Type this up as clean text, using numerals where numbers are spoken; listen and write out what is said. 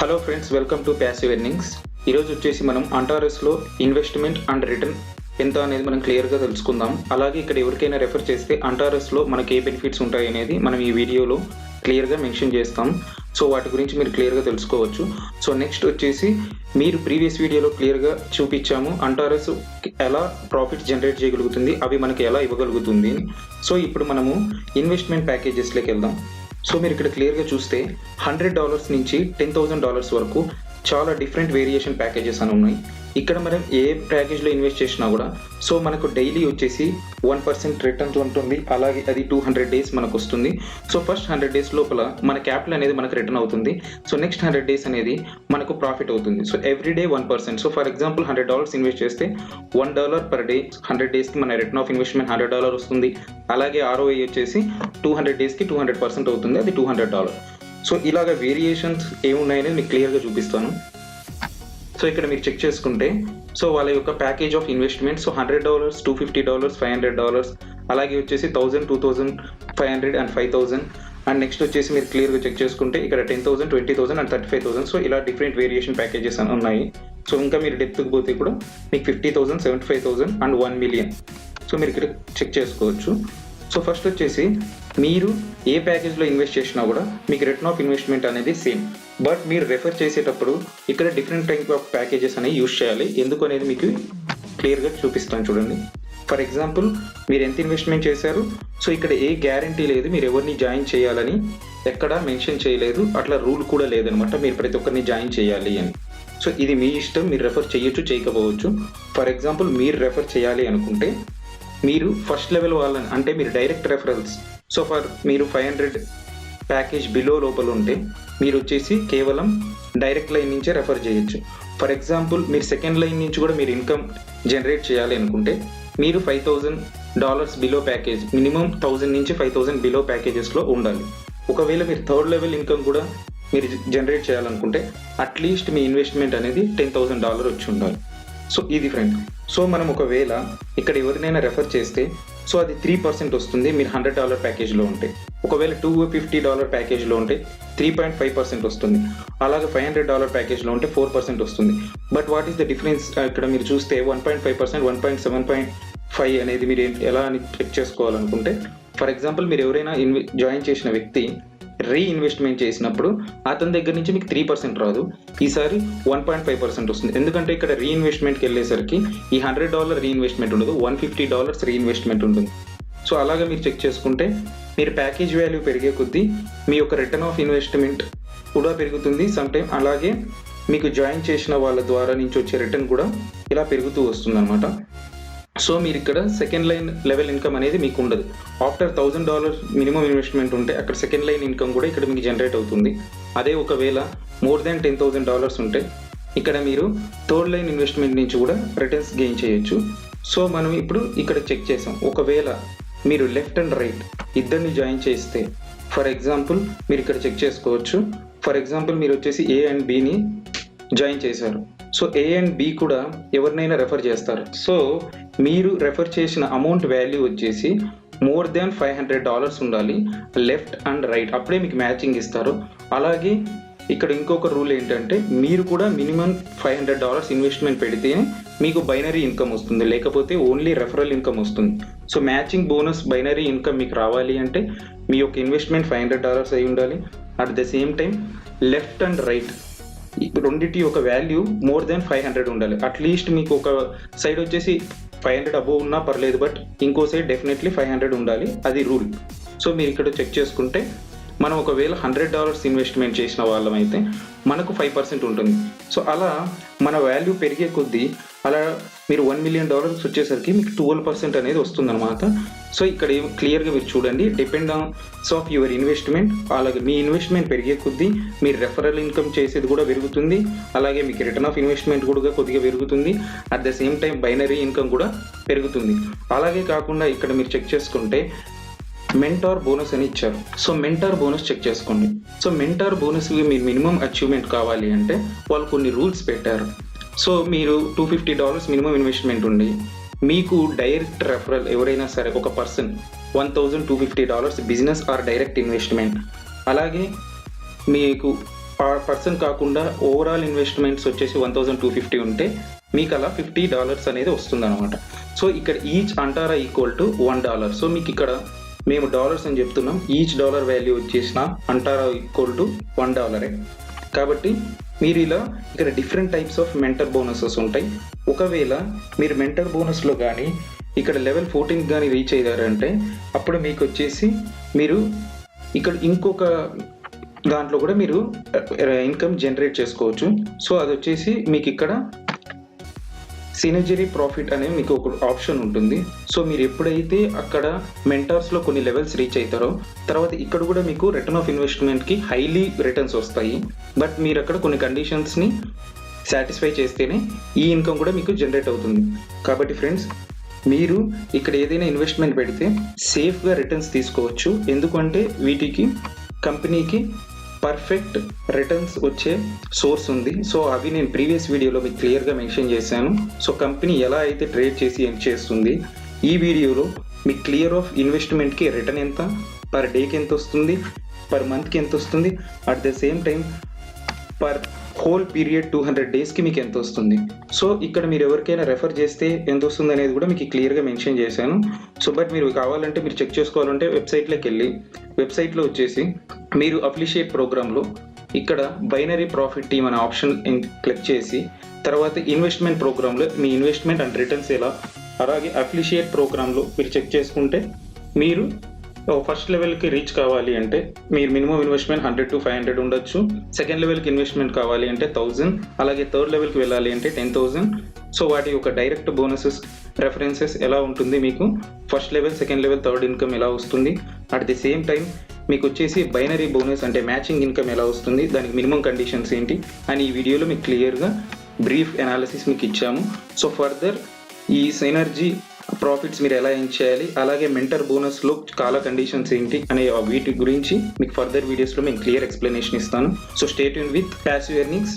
Hello friends, welcome to passive earnings. ఈరోజు వచ్చేసి మనం అంటారస్లో ఇన్వెస్ట్మెంట్ అండ్ రిటర్న్ ఎంత అనేది మనం క్లియర్గా తెలుసుకుందాం. అలాగే ఇక్కడ ఎవరికైనా రెఫర్ చేస్తే అంటారస్లో మనకి ఏ బెనిఫిట్స్ ఉంటాయి అనేది మనం ఈ వీడియోలో క్లియర్గా మెన్షన్ చేస్తాం. సో వాటి గురించి మీరు క్లియర్గా తెలుసుకోవచ్చు. సో నెక్స్ట్ వచ్చేసి మీరు ప్రీవియస్ వీడియోలో క్లియర్గా చూపించాము అంటారస్ ఎలా ప్రాఫిట్ జనరేట్ చేయగలుగుతుంది, అవి మనకి ఎలా ఇవ్వగలుగుతుంది. సో ఇప్పుడు మనము ఇన్వెస్ట్మెంట్ ప్యాకేజెస్లోకి వెళ్దాం. సో మీరు ఇక్కడ క్లియర్గా చూస్తే $100 నుంచి $10,000 వరకు చాలా డిఫరెంట్ వేరియేషన్ ప్యాకేజెస్ అని ఉన్నాయి. ఇక్కడ మనం ఏ ప్యాకేజ్లో ఇన్వెస్ట్ చేసినా కూడా సో మనకు డైలీ వచ్చేసి 1% రిటర్న్స్ ఉంటుంది. అలాగే అది 200 డేస్ మనకు వస్తుంది. సో ఫస్ట్ 100 డేస్ లోపల మన క్యాపిటల్ అనేది మనకు రిటర్న్ అవుతుంది. సో నెక్స్ట్ 100 డేస్ అనేది మనకు ప్రాఫిట్ అవుతుంది. So every day 1%. So for example $100 invest చేస్తే $1 పర్ డే 100 డేస్కి మన రిటర్న్ ఆఫ్ ఇన్వెస్ట్మెంట్ $100 వస్తుంది. అలాగే ROI వచ్చేసి 200 డేస్కి 200% అవుతుంది, అది $200. సో ఇలాగ వేరియేషన్స్ ఏమున్నాయనేది మీకు క్లియర్గా చూపిస్తాను. సో ఇక్కడ మీరు చెక్ చేసుకుంటే సో వాళ్ళ యొక్క ప్యాకేజ్ ఆఫ్ ఇన్వెస్ట్మెంట్ సో $100, $250, $500, అలాగే వచ్చేసి 1000, 2500 అండ్ 5000. అండ్ నెక్స్ట్ వచ్చేసి మీరు క్లియర్గా చెక్ చేసుకుంటే ఇక్కడ 10,000, 20,000 అండ్ 35,000. సో ఇలా డిఫరెంట్ వేరియేషన్ ప్యాకేజెస్ ఉన్నాయి. సో ఇంకా మీరు డెప్త్కి పోతే కూడా మీకు 50,000, 75,000 అండ్ 1 million. సో మీరు ఇక్కడ చెక్ చేసుకోవచ్చు. సో ఫస్ట్ వచ్చేసి మీరు ఏ ప్యాకేజ్లో ఇన్వెస్ట్ చేసినా కూడా మీకు రిటర్న్ ఆఫ్ ఇన్వెస్ట్మెంట్ అనేది సేమ్. బట్ మీరు రెఫర్ చేసేటప్పుడు ఇక్కడ డిఫరెంట్ టైప్ ఆఫ్ ప్యాకేజెస్ అనేవి యూజ్ చేయాలి. ఎందుకు అనేది మీకు క్లియర్గా చూపిస్తాను చూడండి. ఫర్ ఎగ్జాంపుల్ మీరు ఎంత ఇన్వెస్ట్మెంట్ చేశారు, సో ఇక్కడ ఏ గ్యారంటీ లేదు, మీరు ఎవరిని జాయిన్ చేయాలని ఎక్కడా మెన్షన్ చేయలేదు, అట్లా రూల్ కూడా లేదనమాట మీరు ప్రతి ఒక్కరిని జాయిన్ చేయాలి అని. సో ఇది మీ ఇష్టం, మీరు రెఫర్ చేయొచ్చు చేయకపోవచ్చు. ఫర్ ఎగ్జాంపుల్ మీరు రెఫర్ చేయాలి అనుకుంటే మీరు ఫస్ట్ లెవెల్ వాళ్ళని అంటే మీరు డైరెక్ట్ రెఫరల్స్ సో మీరు 500 ప్యాకేజ్ బిలో లోపల ఉంటే మీరు వచ్చేసి కేవలం డైరెక్ట్ లైన్ నుంచే రెఫర్ చేయొచ్చు. ఫర్ ఎగ్జాంపుల్ మీరు సెకండ్ లైన్ నుంచి కూడా మీరు ఇన్కమ్ జనరేట్ చేయాలి అనుకుంటే మీరు $5,000 బిలో ప్యాకేజ్ మినిమం 1000 నుంచి 5,000 బిలో ప్యాకేజెస్లో ఉండాలి. ఒకవేళ మీరు థర్డ్ లెవెల్ ఇన్కమ్ కూడా మీరు జనరేట్ చేయాలనుకుంటే అట్లీస్ట్ మీ ఇన్వెస్ట్మెంట్ అనేది $10,000 వచ్చి ఉండాలి. సో ఇది ఫ్రెండ్. సో మనం ఒకవేళ ఇక్కడ ఎవరినైనా రెఫర్ చేస్తే సో అది 3% వస్తుంది మీరు $100 ప్యాకేజ్లో ఉంటే. ఒకవేళ $250 ప్యాకేజ్లో ఉంటే 3.5% వస్తుంది. అలాగే $500 ప్యాకేజ్లో ఉంటే 4% వస్తుంది. But what is the difference ఇక్కడ మీరు చూస్తే 1.5%, 1.7.5 అనేది మీరు ఎలా అని చెక్ చేసుకోవాలనుకుంటే ఫర్ ఎగ్జాంపుల్ మీరు ఎవరైనా జాయిన్ చేసిన వ్యక్తి రీఇన్వెస్ట్మెంట్ చేసినప్పుడు అతని దగ్గర నుంచి మీకు 3% రాదు, ఈసారి 1.5% వస్తుంది. ఎందుకంటే ఇక్కడ రీఇన్వెస్ట్మెంట్కి వెళ్ళేసరికి ఈ $100 రీఇన్వెస్ట్మెంట్ ఉండదు, $150 రీఇన్వెస్ట్మెంట్ ఉంటుంది. సో అలాగే మీరు చెక్ చేసుకుంటే మీరు ప్యాకేజ్ వాల్యూ పెరిగే కొద్దీ మీ యొక్క రిటర్న్ ఆఫ్ ఇన్వెస్ట్మెంట్ కూడా పెరుగుతుంది సమ్టైమ్. అలాగే మీకు జాయిన్ చేసిన వాళ్ళ ద్వారా నుంచి వచ్చే రిటర్న్ కూడా ఇలా పెరుగుతూ వస్తుంది అనమాట. సో మీరు ఇక్కడ సెకండ్ లైన్ లెవెల్ ఇన్కమ్ అనేది మీకు ఉండదు. ఆఫ్టర్ $1,000 మినిమం ఇన్వెస్ట్మెంట్ ఉంటే అక్కడ సెకండ్ లైన్ ఇన్కమ్ కూడా ఇక్కడ మీకు జనరేట్ అవుతుంది. అదే ఒకవేళ మోర్ దాన్ $10,000 ఉంటే ఇక్కడ మీరు థర్డ్ లైన్ ఇన్వెస్ట్మెంట్ నుంచి కూడా రిటర్న్స్ గెయిన్ చేయొచ్చు. సో మనం ఇప్పుడు ఇక్కడ చెక్ చేసాం. ఒకవేళ మీరు లెఫ్ట్ అండ్ రైట్ ఇద్దరిని జాయిన్ చేస్తే ఫర్ ఎగ్జాంపుల్ మీరు ఇక్కడ చెక్ చేసుకోవచ్చు. ఫర్ ఎగ్జాంపుల్ మీరు వచ్చేసి A అండ్ Bని జాయిన్ చేశారు. సో A అండ్ B కూడా ఎవరినైనా రెఫర్ చేస్తారు. సో మీరు రెఫర్ చేసిన అమౌంట్ వాల్యూ వచ్చేసి మోర్ దాన్ $500 ఉండాలి లెఫ్ట్ అండ్ రైట్, అప్పుడే మీకు మ్యాచింగ్ ఇస్తారు. అలాగే ఇక్కడ ఇంకొక రూల్ ఏంటంటే మీరు కూడా మినిమం $500 ఇన్వెస్ట్మెంట్ పెడితేనే మీకు బైనరీ ఇన్కమ్ వస్తుంది, లేకపోతే ఓన్లీ రెఫరల్ ఇన్కమ్ వస్తుంది. So matching bonus binary income మీకు రావాలి అంటే మీ యొక్క ఇన్వెస్ట్మెంట్ $500 అయి ఉండాలి. At the same time left and right రెండింటి ఒక వాల్యూ మోర్ దాన్ 500 ఉండాలి. అట్లీస్ట్ మీకు ఒక సైడ్ వచ్చేసి 500 అబోవ్ ఉన్నా పర్లేదు, బట్ ఇంకో సైడ్ డెఫినెట్లీ 500 ఉండాలి, అది రూల్. సో మీరు ఇక్కడ చెక్ చేసుకుంటే మనం ఒకవేళ $100 ఇన్వెస్ట్మెంట్ చేసిన వాళ్ళం అయితే మనకు 5% ఉంటుంది. సో అలా మన వాల్యూ పెరిగే కొద్దీ అలా మీరు $1 million వచ్చేసరికి మీకు 12% అనేది వస్తుందన్నమాట. సో ఇక్కడ క్లియర్గా మీరు చూడండి, depend on off your investment. అలాగే మీ ఇన్వెస్ట్మెంట్ పెరిగే కొద్దీ మీరు రెఫరల్ ఇన్కమ్ చేసేది కూడా పెరుగుతుంది, అలాగే మీకు రిటర్న్ ఆఫ్ ఇన్వెస్ట్మెంట్ కూడా కొద్దిగా పెరుగుతుంది. At the same time binary income కూడా పెరుగుతుంది. అలాగే కాకుండా ఇక్కడ మీరు చెక్ చేసుకుంటే మెంటార్ బోనస్ అని ఇచ్చారు. సో మెంటార్ బోనస్ చెక్ చేసుకోండి. సో మెంటార్ బోనస్ మీరు మినిమం అచీవ్మెంట్ కావాలి అంటే వాళ్ళు కొన్ని రూల్స్ పెట్టారు. సో మీరు $250 మినిమం ఇన్వెస్ట్మెంట్ ఉండి మీకు డైరెక్ట్ రెఫరల్ ఎవరైనా సరే ఒక person $1,250 business are direct investment, అలాగే మీకు పర్సన్ కాకుండా ఓవరాల్ ఇన్వెస్ట్మెంట్స్ వచ్చేసి 1250 ఉంటే మీకు అలా $50 అనేది వస్తుంది అనమాట. సో ఇక్కడ ఈచ్ అంటారా ఈక్వల్ టు $1. సో మీకు ఇక్కడ మేము డాలర్స్ అని చెప్తున్నాం, ఈచ్ డాలర్ వాల్యూ వచ్చేసిన అంటారా ఈక్వల్ టు $1. కాబట్టి మీరు ఇలా ఇక్కడ different types of mentor bonuses ఉంటాయి. ఒకవేళ మీరు మెంటర్ బోనస్లో కానీ ఇక్కడ లెవెల్ 14 కానీ రీచ్ అయ్యారంటే అప్పుడు మీకు వచ్చేసి మీరు ఇక్కడ ఇంకొక దాంట్లో కూడా మీరు ఇన్కమ్ జనరేట్ చేసుకోవచ్చు. సో అది వచ్చేసి మీకు ఇక్కడ సినర్జీ ప్రాఫిట్ అనే మీకు ఒక ఆప్షన్ ఉంటుంది. సో మీరు ఎప్పుడైతే అక్కడ మెంటర్స్లో కొన్ని లెవెల్స్ రీచ్ అవుతారో తర్వాత ఇక్కడ కూడా మీకు రిటర్న్ ఆఫ్ ఇన్వెస్ట్మెంట్కి హైలీ రిటర్న్స్ వస్తాయి. బట్ మీరు అక్కడ కొన్ని కండిషన్స్ని సాటిస్ఫై చేస్తేనే ఈ ఇన్కమ్ కూడా మీకు జనరేట్ అవుతుంది. కాబట్టి ఫ్రెండ్స్, మీరు ఇక్కడ ఏదైనా ఇన్వెస్ట్మెంట్ పెడితే సేఫ్గా రిటర్న్స్ తీసుకోవచ్చు. ఎందుకంటే వీటికి కంపెనీకి పర్ఫెక్ట్ రిటర్న్స్ వచ్చే సోర్స్ ఉంది. సో అవి నేను ప్రీవియస్ వీడియోలో మీకు క్లియర్గా మెన్షన్ చేశాను. సో కంపెనీ ఎలా అయితే ట్రేడ్ చేసి ఏం చేస్తుంది, ఈ వీడియోలో మీకు క్లియర్ ఆఫ్ ఇన్వెస్ట్మెంట్కి రిటర్న్ ఎంత, పర్ డేకి ఎంత వస్తుంది, పర్ మంత్కి ఎంత వస్తుంది, at the same time per whole period 200 డేస్కి మీకు ఎంత వస్తుంది. సో ఇక్కడ మీరు ఎవరికైనా రెఫర్ చేస్తే ఎంత వస్తుంది అనేది కూడా మీకు క్లియర్గా మెన్షన్ చేశాను. సో బట్ మీరు కావాలంటే మీరు చెక్ చేసుకోవాలంటే వెబ్సైట్లోకి వెళ్ళి వెబ్సైట్లో వచ్చేసి మీరు అఫిలిషియేట్ ప్రోగ్రాంలో ఇక్కడ బైనరీ ప్రాఫిట్ టీమ్ అనే ఆప్షన్ క్లిక్ చేసి తర్వాత ఇన్వెస్ట్మెంట్ ప్రోగ్రాంలో మీ ఇన్వెస్ట్మెంట్ అండ్ రిటర్న్స్ ఎలా, అలాగే అఫిలిషియేట్ ప్రోగ్రాంలో మీరు చెక్ చేసుకుంటే మీరు ఫస్ట్ లెవెల్కి రీచ్ కావాలి అంటే మీరు మినిమం ఇన్వెస్ట్మెంట్ 100 to 500 ఉండొచ్చు. సెకండ్ లెవెల్కి ఇన్వెస్ట్మెంట్ కావాలి అంటే 1000, అలాగే థర్డ్ లెవెల్కి వెళ్ళాలి అంటే 10,000. సో వాటి యొక్క డైరెక్ట్ బోనసెస్ రెఫరెన్సెస్ ఎలా ఉంటుంది, మీకు first level, second level, third income ఎలా వస్తుంది, అట్ ది సేమ్ టైం మీకు వచ్చేసి బైనరీ బోనస్ అంటే మ్యాచింగ్ ఇన్కమ్ ఎలా వస్తుంది, దానికి మినిమం కండిషన్స్ ఏంటి అని ఈ వీడియోలో మీకు క్లియర్గా బ్రీఫ్ అనాలిసిస్ మీకు ఇచ్చాము. సో ఫర్దర్ ఈ సినర్జీ ప్రాఫిట్స్ మీరు ఎలా ఏం చేయాలి, అలాగే మెంటర్ బోనస్లో చాలా కండిషన్స్ ఏంటి అనే వీటి గురించి మీకు ఫర్దర్ వీడియోస్లో మేము క్లియర్ ఎక్స్ప్లెనేషన్ ఇస్తాను. So stay tune with passive earnings.